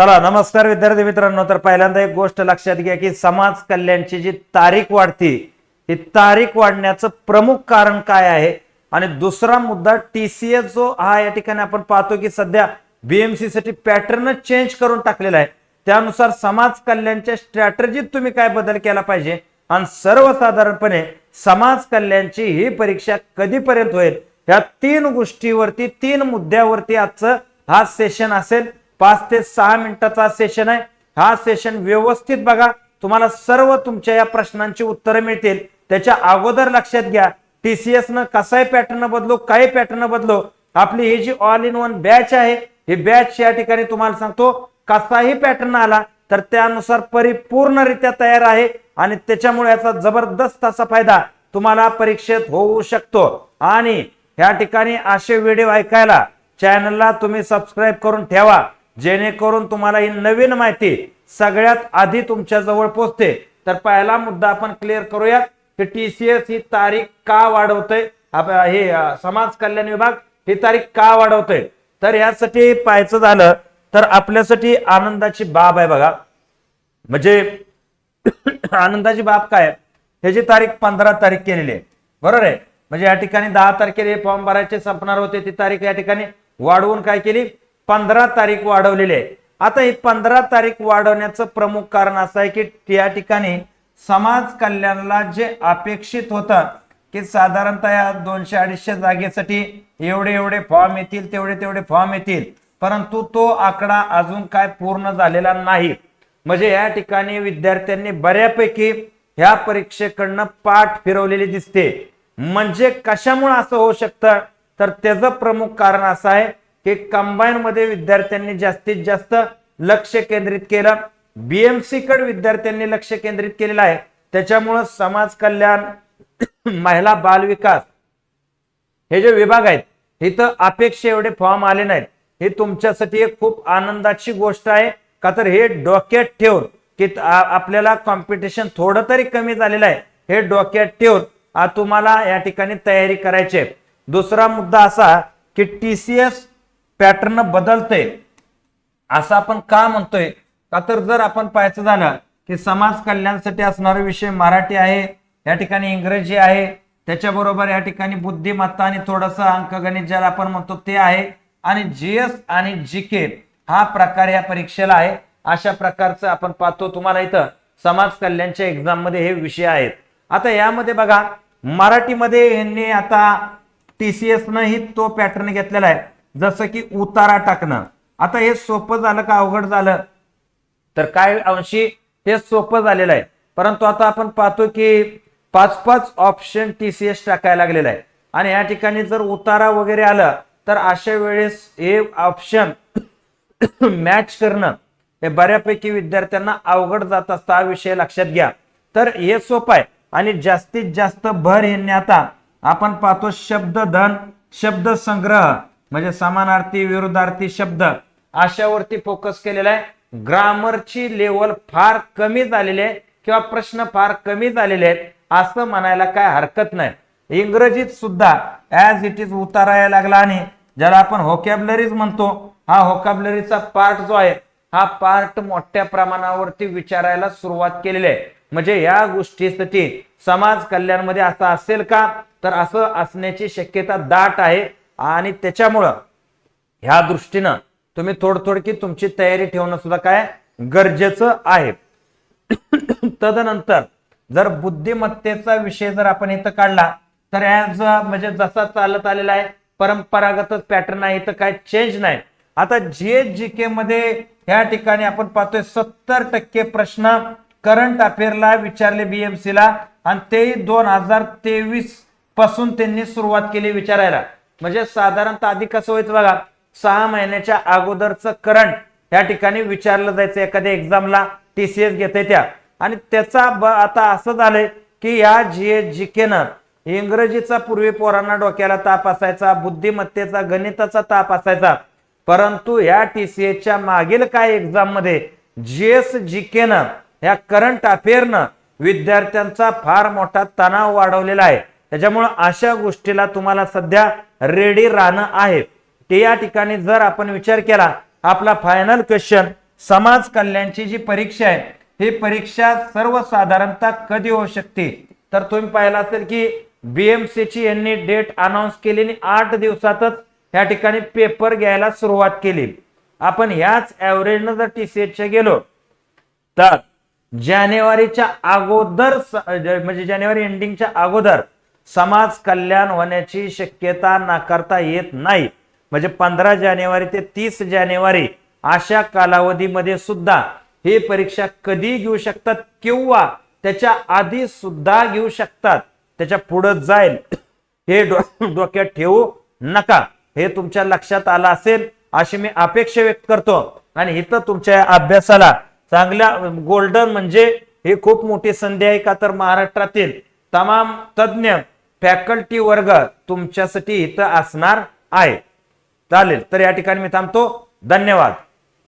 चला नमस्कार विद्यार्थी मित्रांनो, तर पहिल्यांदा एक गोष्ट लक्षात घ्या की समाज कल्याणची जी तारीख वाढती ही तारीख वाढण्याचं प्रमुख कारण काय आहे। आणि दुसरा मुद्दा टीसीएस जो हा या ठिकाणी आपण पाहतो की सध्या बीएमसी साठी पॅटर्न चेंज करून टाकलेला आहे, त्यानुसार समाज कल्याणच्या स्ट्रॅटेजीत तुम्ही काय बदल केला पाहिजे आणि सर्वसाधारणपणे समाज कल्याणची ही परीक्षा कधीपर्यंत होईल या तीन गोष्टीवरती तीन मुद्द्यावरती आजचं हा सेशन असेल। 5 ते 6 मिनिटाचा सेशन आहे। हा सेशन व्यवस्थित बघा, तुम्हाला सर्व तुमच्या या प्रश्नांची उत्तरे मिळतील। त्याच्या अगोदर लक्षात घ्या टीसीएस न कसाही पॅटर्न बदलो, काही पॅटर्न बदलो, आपली ही जी ऑल इन वन बॅच आहे ही बॅच या ठिकाणी तुम्हाला सांगतो कसाही पॅटर्न आला तर त्यानुसार परिपूर्णरित्या तयार आहे आणि त्याच्यामुळे याचा जबरदस्त असा फायदा तुम्हाला परीक्षेत होऊ शकतो। आणि या ठिकाणी असे व्हिडिओ ऐकायला चॅनलला तुम्ही सबस्क्राइब करून ठेवा, जेणेकरून तुम्हाला ही नवीन माहिती सगळ्यात आधी तुमच्या जवळ पोहोचते। तर पहिला मुद्दा आपण क्लिअर करूया की टीसीएस ही तारीख का वाढवतोय, हे समाज कल्याण विभाग ही तारीख का वाढवतोय। तर यासाठी पाहायचं झालं तर आपल्यासाठी आनंदाची बाब आहे बघा, म्हणजे आनंदाची बाब काय, ह्याची तारीख 15 तारीख केलेली आहे, बरोबर आहे। म्हणजे या ठिकाणी 10 तारखेला फॉर्म भरायचे संपणार होते, ती तारीख या ठिकाणी वाढवून काय केली 15 तारीख वाढवलेली आहे। आता ही 15 तारीख वाढवण्याचं प्रमुख कारण असं आहे की त्या ठिकाणी समाज कल्याणला जे अपेक्षित होतं की साधारणतः या 200-250 जागेसाठी एवढे फॉर्म येतील, तेवढे फॉर्म येतील, परंतु तो आकडा अजून काय पूर्ण झालेला नाही। म्हणजे या ठिकाणी विद्यार्थ्यांनी बऱ्यापैकी ह्या परीक्षेकडनं पाठ फिरवलेली दिसते। म्हणजे कशामुळे असं होऊ शकतं, तर त्याचं प्रमुख कारण असं आहे की कंबाईन मध्ये विद्यार्थ्यांनी जास्तीत जास्त लक्ष केंद्रित केलं, बीएमसी कडे विद्यार्थ्यांनी लक्ष केंद्रित केलेलं आहे। त्याच्यामुळे समाज कल्याण, महिला बाल विकास हे जे विभाग आहेत इथं अपेक्षा एवढे फॉर्म आले नाहीत। हे तुमच्यासाठी एक खूप आनंदाची गोष्ट आहे, का तर हे डोक्यात ठेवून की आपल्याला कॉम्पिटिशन थोडं तरी कमी झालेलं आहे, हे डोक्यात ठेवून तुम्हाला या ठिकाणी तयारी करायची आहे। दुसरा मुद्दा असा की टीसीएस पॅटर्न बदलते असं आपण का म्हणतोय, का तर जर आपण पाहायचं झालं की समाज कल्याणासाठी असणारे विषय मराठी आहे, या ठिकाणी इंग्रजी आहे, त्याच्याबरोबर या ठिकाणी बुद्धिमत्ता आणि थोडंसं अंकगणित ज्याला आपण म्हणतो ते आहे, आणि जीएस आणि जीके हा प्रकार या परीक्षेला आहे। अशा प्रकारचं आपण पाहतो तुम्हाला इथं समाज कल्याणच्या एक्झाम मध्ये हे विषय आहेत। आता यामध्ये बघा मराठीमध्ये यांनी आता टीसीएस न ही तो पॅटर्न घेतलेला आहे, जसं की उतारा टाकणं। आता हे सोपं झालं का अवघड झालं, तर काय अंशी हे सोपं झालेलं आहे, परंतु आता आपण पाहतो की 5-5 ऑप्शन टीसीएस टाकायला लागलेला आहे। आणि या ठिकाणी जर उतारा वगैरे आलं तर अशा वेळेस हे ऑप्शन मॅच करणं हे बऱ्यापैकी विद्यार्थ्यांना अवघड जात असतं, हा विषय लक्षात घ्या। तर हे सोपं आहे आणि जास्तीत जास्त भर यांनी आता आपण पाहतो शब्दधन, शब्द संग्रह म्हणजे समानार्थी विरुद्धार्थी शब्द अशावरती फोकस केलेला आहे। ग्रामरची लेवल फार कमी झालेली आहे किंवा प्रश्न फार कमी झालेले आहेत असं म्हणायला काय हरकत नाही। इंग्रजीत सुद्धा ऍज इट इज उतारा यायला लागला आणि ज्याला आपण व्होकॅब्युलरीज म्हणतो, हा व्होकॅब्युलरीचा पार्ट जो आहे हा पार्ट मोठ्या प्रमाणावरती विचारायला सुरुवात केलेली आहे। म्हणजे या गोष्टीसाठी समाज कल्याण मध्ये असं असेल का, तर असं असण्याची शक्यता दाट आहे। आणि त्याच्यामुळं ह्या दृष्टीनं तुम्ही थोडकी तुमची तयारी ठेवणं सुद्धा काय गरजेचं आहे। तदनंतर जर बुद्धिमत्तेचा विषय जर आपण इथं काढला तर ऍज म्हणजे जसा चालत आलेला आहे परंपरागतच पॅटर्न आहे, इथं काय चेंज नाही। आता जीके मध्ये या ठिकाणी आपण पाहतोय 70% प्रश्न करंट अफेअरला विचारले बीएमसी ला, आणि ते 2023 पासून त्यांनी सुरुवात केली विचारायला। म्हणजे साधारणतः आधी कसं व्हायचं बघा, 6 महिन्याच्या अगोदरचं करंट या ठिकाणी विचारलं जायचं एखाद्या एक्झामला टीसीएस घेते त्या, आणि त्याचा आता असं झालंय की या जीकेनं इंग्रजीचा पूर्वी पोरांना डोक्याला ताप असायचा, बुद्धिमत्तेचा गणिताचा ताप असायचा, परंतु या टीसीएसच्या मागील काय एक्झाम मध्ये जीएस जीकेनं या करंट अफेअरनं विद्यार्थ्यांचा फार मोठा तणाव वाढवलेला आहे। त्याच्यामुळे अशा गोष्टीला तुम्हाला सध्या रेडी राहणं आहे। ते या ठिकाणी जर आपण विचार केला आपला फायनल क्वेश्चन समाज कल्याणची जी परीक्षा आहे ही परीक्षा सर्वसाधारणतः कधी होऊ शकते, तर तुम्ही पाहिलं असेल की BMC ची यांनी डेट अनाऊन्स केली आणि 8 दिवसातच या ठिकाणी पेपर घ्यायला सुरुवात केली. आपण ह्याच ऍव्हरेजनं जर TCS गेलो तर जानेवारीच्या अगोदर म्हणजे जानेवारी एंडिंगच्या अगोदर समाज कल्याण होण्याची शक्यता नाकारता येत नाही. म्हणजे 15 जानेवारी ते 30 जानेवारी अशा कालावधीमध्ये सुद्धा ही परीक्षा कधी घेऊ शकतात किंवा त्याच्या आधी सुद्धा घेऊ शकतात. त्याच्या पुढे जाईल हे डोक्यात ठेवू नका. हे तुमच्या लक्षात आलं असेल अशी मी अपेक्षा व्यक्त करतो. आणि इथं तुमच्या अभ्यासाला चांगल्या गोल्डन म्हणजे ही खूप मोठी संधी आहे का, तर महाराष्ट्रातील तमाम तज्ञ फॅकल्टी वर्ग तुमच्यासाठी इथं असणार आहे. चालेल, तर या ठिकाणी मी थांबतो. धन्यवाद.